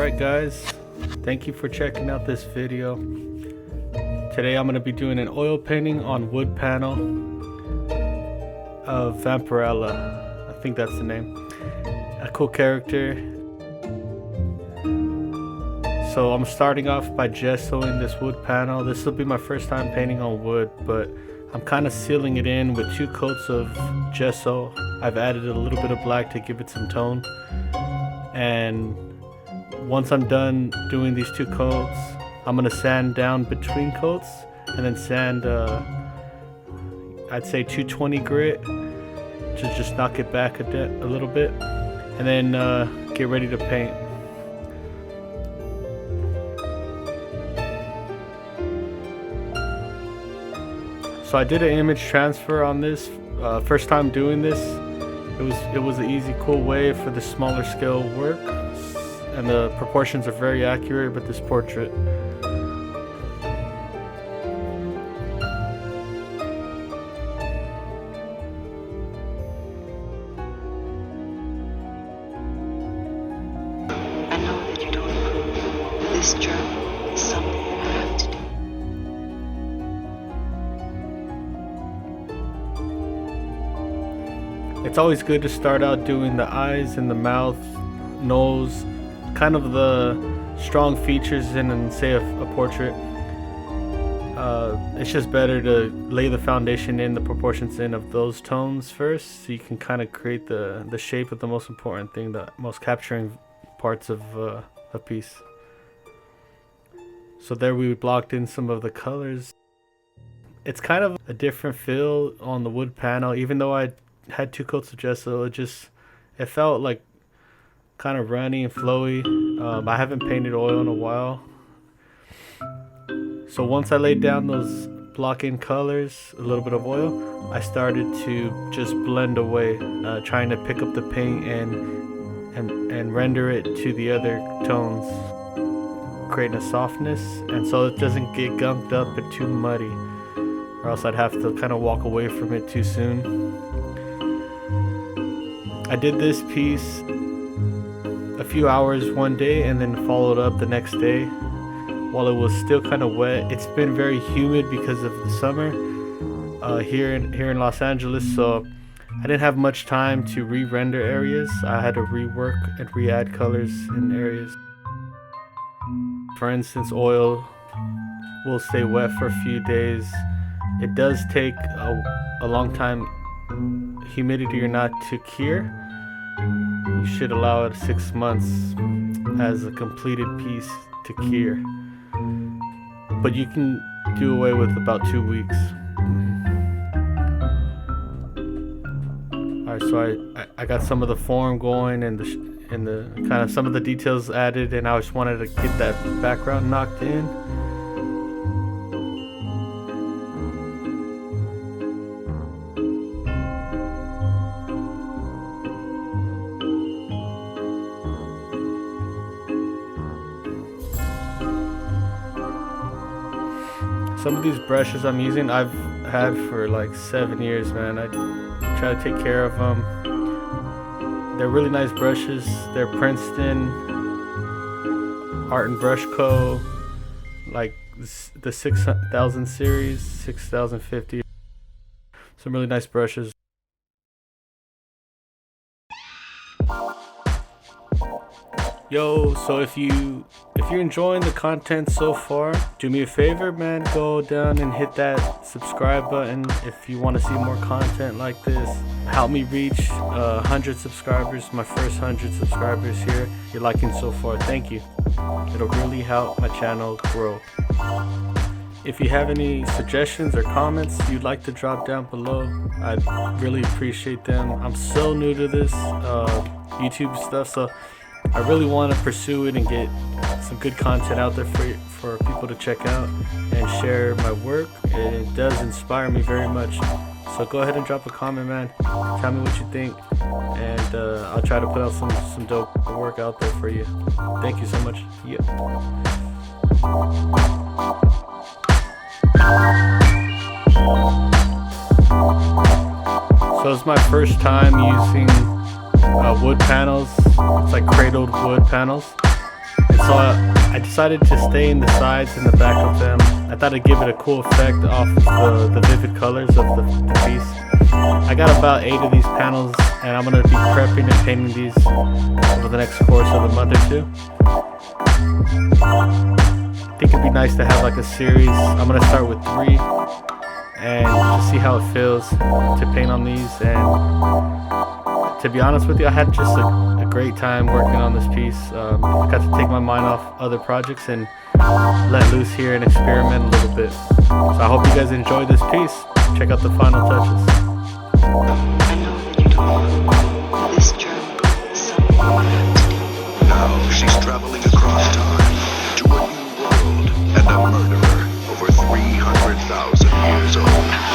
Alright guys, thank you for checking out this video. Today I'm going to be doing an oil painting on wood panel of Vampirella. I think that's the name. A cool character. So I'm starting off by gessoing this wood panel. This will be my first time painting on wood, but I'm kind of sealing it in with 2 coats of gesso. I've added a little bit of black to give it some tone. And once I'm done doing these 2 coats, I'm going to sand down between coats and then sand, I'd say 220 grit to just knock it back a little bit, and then get ready to paint. So I did an image transfer on this. First time doing this, it was an easy, cool way for the smaller scale work, and the proportions are very accurate with this portrait. I know that you don't approve, but this journey is something you have to do. It's always good to start out doing the eyes and the mouth, nose, kind of the strong features in, say, a portrait. It's just better to lay the foundation in, the proportions in of those tones first, so you can kind of create the shape of the most important thing, the most capturing parts of a piece. So there we blocked in some of the colors. It's kind of a different feel on the wood panel. Even though I had 2 coats of gesso, it felt like kind of runny and flowy. I haven't painted oil in a while. So once I laid down those block-in colors, a little bit of oil, I started to just blend away, trying to pick up the paint and render it to the other tones, creating a softness, and so it doesn't get gunked up and too muddy, or else I'd have to kind of walk away from it too soon. I did this piece a few hours one day and then followed up the next day while it was still kind of wet. It's been very humid because of the summer here in Los Angeles, so I didn't have much time to re-render areas. I had to rework and re-add colors in areas. For instance, oil will stay wet for a few days. It does take a long time, humidity or not, to cure. You should allow it 6 months as a completed piece to cure, but you can do away with about 2 weeks. Alright, so I got some of the form going and the kind of some of the details added, and I just wanted to get that background knocked in. Some of these brushes I'm using, I've had for like 7 years, man. I try to take care of them. They're really nice brushes. They're Princeton, Art and Brush Co., like the 6000 series, 6050. Some really nice brushes. Yo, so if you're enjoying the content so far, do me a favor, man, go down and hit that subscribe button if you want to see more content like this. Help me reach 100 subscribers, my first 100 subscribers here. You're liking so far, thank you. It'll really help my channel grow. If you have any suggestions or comments you'd like to drop down below, I'd really appreciate them. I'm so new to this YouTube stuff, so I really want to pursue it and get some good content out there for people to check out and share my work. It does inspire me very much. So go ahead and drop a comment, man. Tell me what you think, and I'll try to put out some dope work out there for you. Thank you so much. Yeah. So it's my first time using wood panels. It's like cradled wood panels. And so I decided to stain the sides and the back of them. I thought it'd give it a cool effect off the vivid colors of the piece. I got about 8 of these panels, and I'm going to be prepping and painting these over the next course of a month or two. I think it'd be nice to have like a series. I'm going to start with 3 and just see how it feels to paint on these. And to be honest with you, I had just a great time working on this piece. I got to take my mind off other projects and let loose here and experiment a little bit. So I hope you guys enjoyed this piece. Check out the final touches. I know that you don't know. This journey is something you have to do. Now she's traveling across time to a new world and a murderer over 300,000 years old.